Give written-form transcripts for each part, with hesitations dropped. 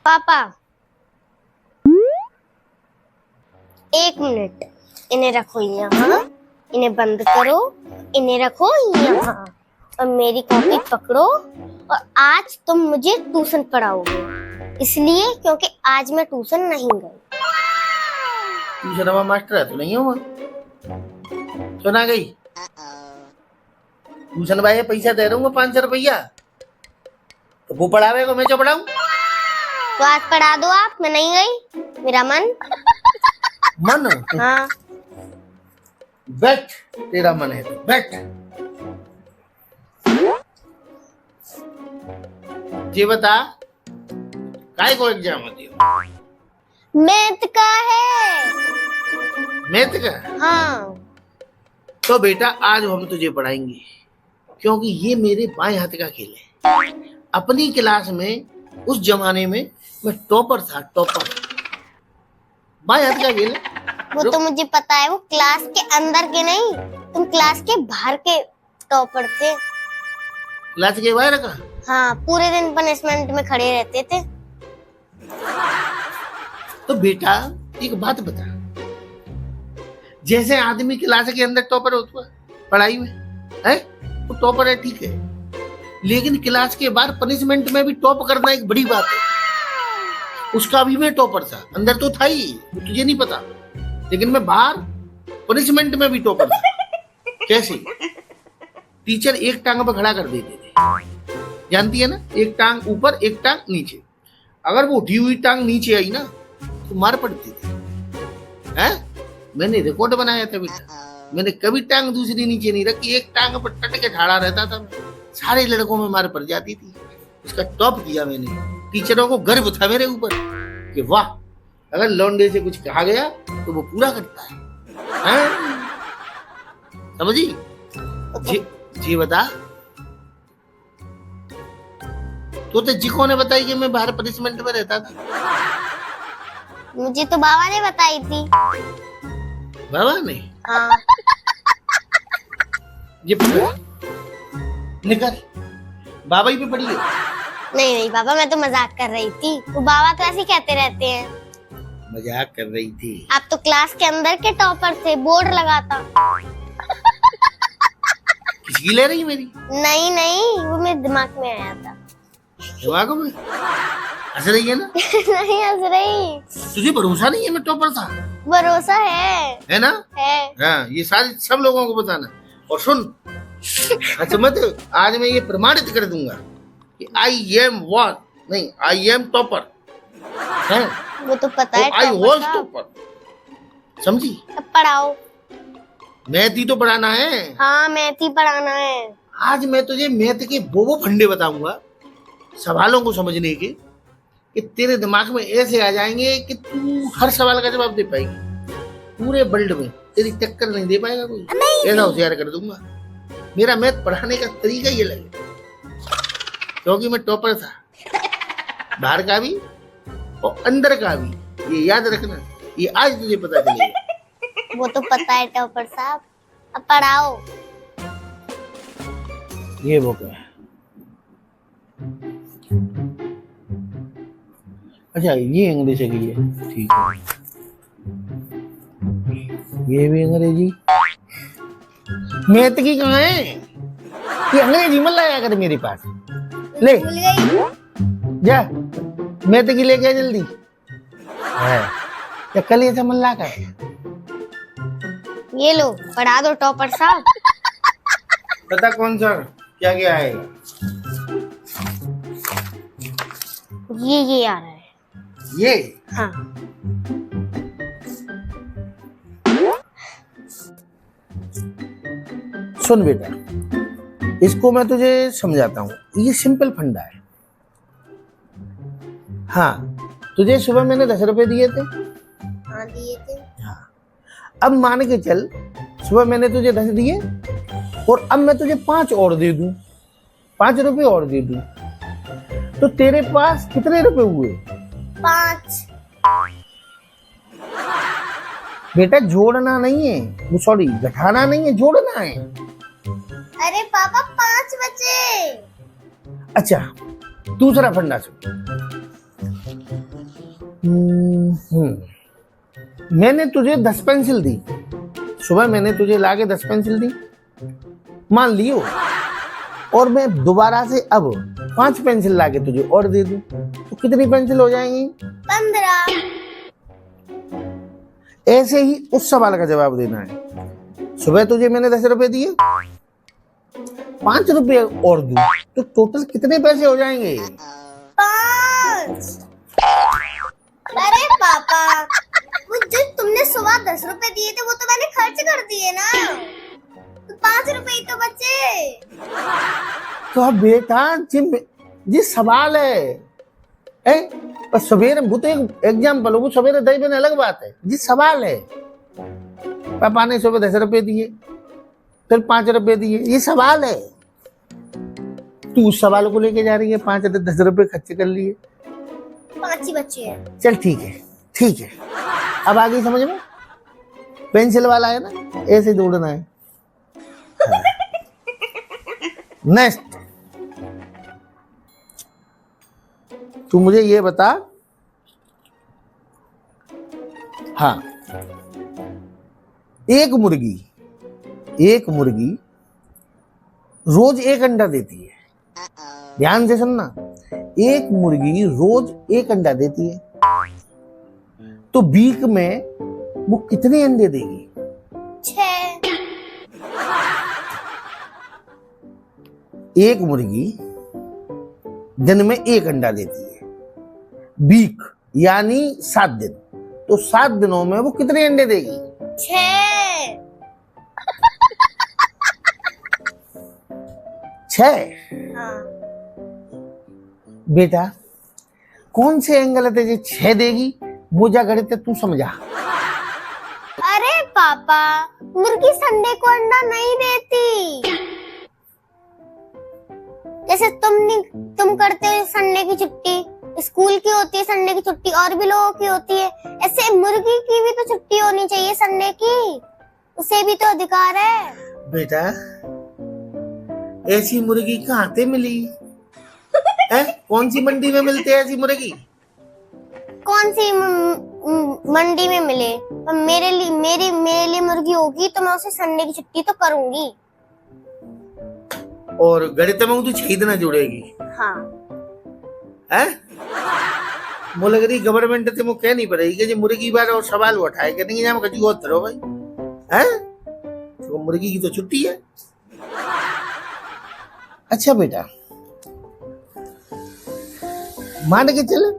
पापा 1 मिनट, इन्हें रखो यहाँ, इन्हें बंद करो, इन्हें रखो यहाँ और मेरी कॉपी पकड़ो। और आज तुम मुझे ट्यूशन पढ़ाओगे, इसलिए क्योंकि आज मैं ट्यूशन नहीं गई। ट्यूशन में मास्टर है तो नहीं हुआ, सुना गई। ट्यूशन भाई पैसा दे रहा हूँ 500 रुपया, तो वो पढ़ावेगा मैं जो पढ़ाऊँ। तो आज पढ़ा दो आप, मैं नहीं गई, मेरा मन। हाँ बैठ, तेरा मन है तो बैठ। ये बता काय को एग्जाम होती है? मैथ का है। मैथ का? हाँ तो बेटा आज हम तुझे पढ़ाएंगे, क्योंकि ये मेरे बाएं हाथ का खेल है। अपनी क्लास में उस जमाने में मैं टॉपर था, टॉपर। बाएं हाथ का खेल है। वो तो मुझे पता है, वो क्लास के अंदर के नहीं, तुम क्लास के बाहर के टॉपर थे। क्लास के बाहर का? हाँ, पूरे दिन पनिशमेंट में खड़े रहते थे। तो बेटा एक बात बता, जैसे आदमी क्लास के अंदर टॉपर होता है पढ़ाई में, है वो टॉपर है, ठीक है, लेकिन क्लास के बाहर पनिशमेंट में भी टॉप करना एक बड़ी बात है। उसका भी मैं टॉपर था, अंदर तो था ही, तुझे नहीं पता, लेकिन मैं बाहर पनिशमेंट में भी टॉपर था। कैसे? टीचर एक टांग पर खड़ा कर देते थे, जानती है ना, एक टांग ऊपर एक टांग नीचे। अगर वो उठी हुई टांग नीचे आई ना तो मार पड़ती थी। हैं? मैंने रिकॉर्ड बनाया था बेटा, मैंने कभी टांग दूसरी नीचे नहीं रखी, एक टांग पर टट के खड़ा रहता था। सारे लड़कों में मार पड़ जाती थी। उसका टॉप किया मैंने, टीचरों को गर्व था मेरे ऊपर कि वाह, अगर लौंडे से कुछ कहा गया तो वो पूरा करता है। समझी? जी बता, तो जिको ने बताई कि मैं बाहर पनिशमेंट में रहता था। मुझे तो बाबा ने बताई थी। बाबा ने? हाँ। ये पकड़, निकल, बाबा ही पे पड़ी है। नहीं बाबा, मैं तो मजाक कर रही थी, वो बाबा तो ऐसे कहते रहते हैं। मजाक कर रही थी? आप तो क्लास के अंदर के टॉपर थे, बोर्ड लगाता। किसकी ले रही मेरी? नहीं, वो मेरे दिमाग में आया था। दिमाग में हंस रही है ना? नहीं हंस रही। तुझे भरोसा नहीं है मैं टॉपर था? भरोसा है ना? है। हाँ, ये सारी सब लोगों को बताना। और सुन, अच्छा मत, आज मैं ये प्रमाणित कर दूंगा कि आई एम व्हाट, नहीं आई एम टॉपर है। वो तो पता है, आई वाज टॉपर, समझी? अब पढ़ाओ। मैथ ही तो पढ़ाना है। हाँ, मैथ ही पढ़ाना है। आज मैं तुझे मैथ के वो फंडे बताऊंगा, सवालों को समझने के, कि तेरे दिमाग में ऐसे आ जाएंगे कि तू हर सवाल का जवाब दे पाएगी। पूरे वर्ल्ड में तेरी टक्कर नहीं दे पाएगा कोई, ऐसा होशियार कर दूंगा। मेरा मैथ पढ़ाने का तरीका ये लगे, क्योंकि मैं टॉपर था, बाहर का भी और अंदर का भी। ये याद रखना, ये आज तुझे पता चलेगा। वो तो पता है टॉपर साहब, अब पढ़ाओ। ये बुक है। अच्छा, ये अंग्रेजी की है, ठीक है। ये भी अंग्रेजी, मैथ की कहाँ है? ये अंग्रेजी मत लाया कर मेरे पास, ले भूल गई। जा, मैथ की लेके जल्दी है, या कल ये समझ ला कर। ये लो, पढ़ा दो टॉपर साहब। पता कौन सा क्या क्या आएगा? ये आ रहा है। ये? हाँ। सुन बेटा, इसको मैं तुझे समझाता हूँ। ये सिंपल फंडा है। हाँ, तुझे सुबह मैंने 10 रुपए दिए थे। हाँ, दिए थे। हाँ, अब मान के चल, सुबह मैंने तुझे 10 दिए और अब मैं तुझे 5 और दे दूं, 5 रुपए और दे दूं, तो तेरे पास कितने रुपए हुए? 5। बेटा जोड़ना नहीं है, वो सॉरी घटाना नहीं है, जोड़ना है। अरे पापा 5 बचे। अच्छा, दूसरा फंडा सुन। मैंने तुझे 10 पेंसिल दी, सुबह मैंने तुझे लाके 10 पेंसिल दी, मान लियो, और मैं दोबारा से अब 5 पेंसिल लाके तुझे और दे दूं, तो कितनी पेंसिल हो जाएंगी? 15। ऐसे ही उस सवाल का जवाब देना है। सुबह तुझे मैंने 10 रुपए दिए, 5 रुपए और दूं, तो टोटल कितने पैसे हो जाएंगे? 5। अरे पापा, वो जो तुमने सुबह 10 रुपए दिए थे वो तो मैंने खर्च कर दिए ना, तो 5 रुपए ही तो बचे। तो अब बेटा जी सवाल है, पर सवेरे वो तो एक एग्जाम्पल हो, वो सवेरे दही बने अलग बात है, जी सवाल है। पापा ने सुबह 10 रुपए दिए, फिर 5 रुपए दिए, ये सवाल है। तू उस सवाल को लेके जा रही है, 5 से 10 रुपए खर्च कर लिए, 5 ही बचे हैं। चल ठीक है, ठीक है, अब आ गई समझ में? पेंसिल वाला है ना, ऐसे दौड़ना है। नेक्स्ट, तू मुझे ये बता, हाँ, एक मुर्गी रोज 1 अंडा देती है, ध्यान से सुनना, एक मुर्गी रोज 1 अंडा देती है, तो वीक में वो कितने अंडे देगी? 6। एक मुर्गी दिन में 1 अंडा देती है, वीक यानी 7 दिन, तो 7 दिनों में वो कितने अंडे देगी? 6। 6। हाँ। बेटा कौन से एंगल है जो 6 देगी? मुझे गणित तू समझा। अरे पापा, मुर्गी संडे को अंडा नहीं देती। जैसे तुम करते हो संडे की छुट्टी, स्कूल की होती है संडे की छुट्टी, और भी लोगों की होती है, ऐसे मुर्गी की भी तो छुट्टी होनी चाहिए संडे की, उसे भी तो अधिकार है। बेटा ऐसी मुर्गी कहाँ से मिली है? कौन सी मंडी में मिलती है ऐसी मुर्गी? कौन सी मंडी में मिले, पर मेरे लिए मुर्गी होगी तो मैं उसे संडे की छुट्टी तो करूंगी। और गणित में तू 6 दिन जुड़ेगी? हाँ। है? मुझे लग रही गवर्नमेंट से मुझे कह नहीं पड़ेगी कि मुर्गी बार और सवाल उठाए कि नहीं, यहाँ कभी बहुत करो भाई, है? तो मुर्गी की तो छुट्टी है। अच्छा बेटा, मान के चले,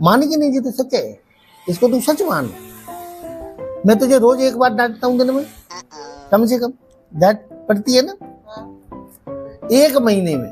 मान के नहीं, जी तो सच है, इसको तू सच मान। मैं तुझे रोज 1 बार डांटता हूँ दिन में, कम से कम डांट पड़ती है ना? 1 महीने में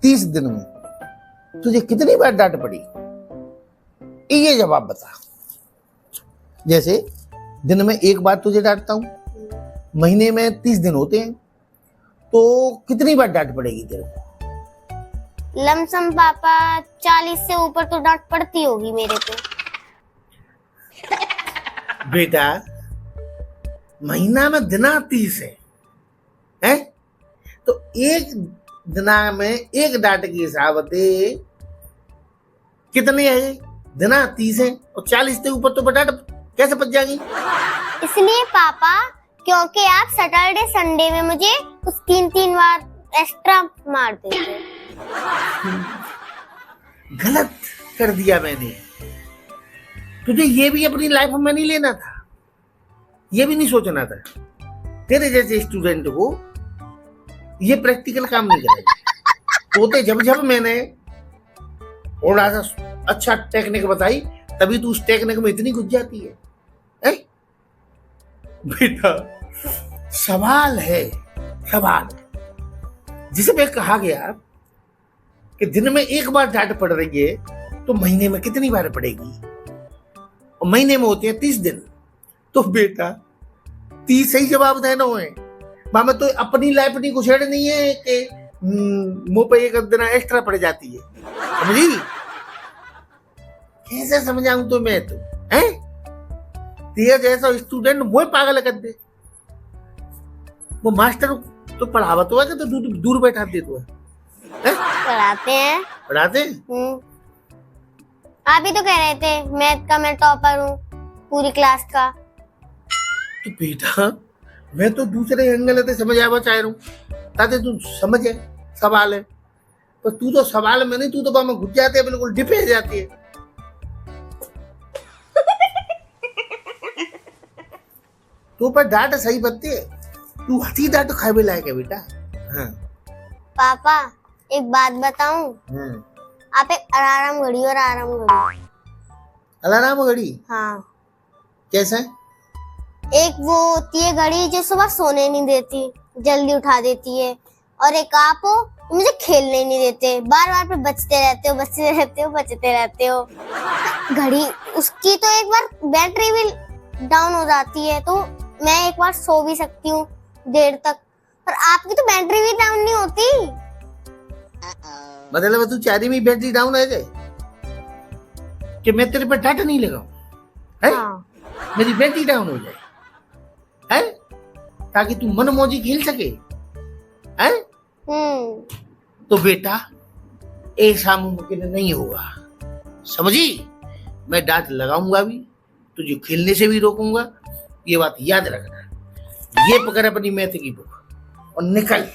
30 दिन में तुझे कितनी बार डांट पड़ी? ये जवाब बता। जैसे दिन में 1 बार तुझे डांटता हूं, महीने में 30 दिन होते हैं, तो कितनी बार डांट पड़ेगी तेरे को? लमसम पापा 40 से ऊपर तो डांट पड़ती होगी मेरे पे। बेटा महीना में दिना 30 है? तो एक दिना में 1 डांट के हिसाब से कितने है? दिना 30 है, और 40 से ऊपर तो डांट कैसे बच जाएगी? इसलिए पापा, क्योंकि आप सैटरडे संडे में मुझे कुछ 3 बार एक्स्ट्रा मार देते। गलत कर दिया मैंने। तुझे ये भी अपनी लाइफ में नहीं लेना था, ये भी नहीं सोचना था। तेरे जैसे स्टूडेंट को ये प्रैक्टिकल काम नहीं करेगा। तो जब मैंने थोड़ा सा अच्छा टेक्निक बताई, तभी तू उस टेक्निक में इतनी घुस जाती है, है? बेटा सवाल है, सवाल जिसमें कहा गया कि दिन में 1 बार डांट पड़ रही है, तो महीने में कितनी बार पड़ेगी? और महीने में होते हैं 30 दिन, तो बेटा 30 सही जवाब देना है। मामा तो अपनी लाइफ नहीं घुसेड़ नहीं है कि मुंह पे 1 दिन एक्स्ट्रा पड़ जाती है, समझी? कैसे समझाऊं तो मैं तो, हैं? तेरा जैसा स्टूडेंट वो पागल कर दे। वो मास्टर तो पढ़ावा तो है कि तो दूर बैठा दे तो है। हैं? पढ़ाते हैं। पढ़ाते? आप ही तो कह रहे थे मैथ का मैं टॉपर हूँ पूरी क्लास का। तो बेटा मैं तो दूसरे एंगल से समझ आवा चाह रहा हूँ ताकि तू समझे सवाल है, पर तू तो सवाल में नहीं, तू तो बामा घुस जाती है, बिल्कुल डिपे जाती है। तू पर डांट सही बत्ती है, तू हथी डांट खाए लायक है बेटा। हाँ। पापा एक बात बताऊं, आप एक अलार्म घड़ी और आराम घड़ी। अलार्म घड़ी? हाँ। कैसे? एक वो होती है घड़ी जो सुबह सोने नहीं देती, जल्दी उठा देती है, और एक आप हो मुझे खेलने नहीं देते, बार बार पे बचते रहते हो बचते रहते हो। घड़ी उसकी तो एक बार बैटरी भी डाउन हो जाती है, तो मैं एक बार सो भी सकती हूँ देर तक, पर आपकी तो बैटरी भी डाउन नहीं होती। मतलब तू चाह रही मेरी बैटरी डाउन है कि मैं तेरे पर डाटा नहीं लगाऊं, है? हाँ। मेरी बैटरी डाउन हो जाए, है? ताकि तू मनमौजी खेल सके, है? तो बेटा ऐसा मुमकिन नहीं होगा, समझी? मैं डांट लगाऊंगा भी, तुझे खेलने से भी रोकूंगा, ये बात याद रखना। ये पकड़ अपनी मैथ की बुक और निकल,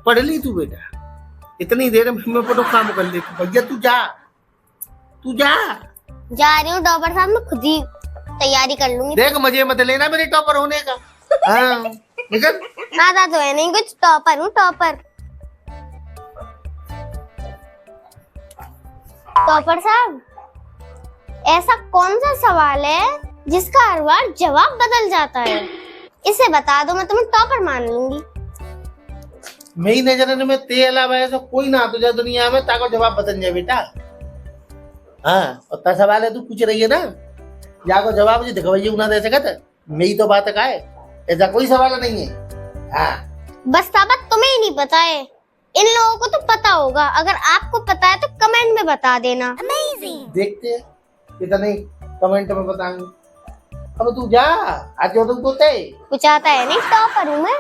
पढ़ ली तू बेटा, इतनी देर में मैं पढ़ो काम कर लेती। भैया तू जा जा रही हूँ टॉपर साहब, मैं खुद ही तैयारी कर लूंगी। देख मजे मत लेना मेरे टॉपर होने का। हाँ निकल। आता तो है नहीं कुछ, टॉपर हूँ टॉपर। टॉपर साहब ऐसा कौन सा सवाल है जिसका हर बार जवाब बदल जाता है? इसे बता दो, मैं तुम्हें टॉपर मान लूंगी। मेरी नजर में तेरे अलावा ऐसा कोई ना तुझे दुनिया में ताको जवाब बदल जाए बेटा। हाँ और सवाल है तू पूछ रही है ना, जाको जवाब मुझे दिखवाइए ना दे सकता, मेरी तो बात का है, ऐसा कोई सवाल नहीं है। हाँ बस साबत तुम्हें ही नहीं पता है, इन लोगों को तो पता होगा। अगर आपको पता है तो कमेंट में बता देना। अमेजिंग। देखते हैं कितने कमेंट में बताएंगे। अब तू जा, आज तो कुछ आता है नहीं, टॉपर हूँ मैं।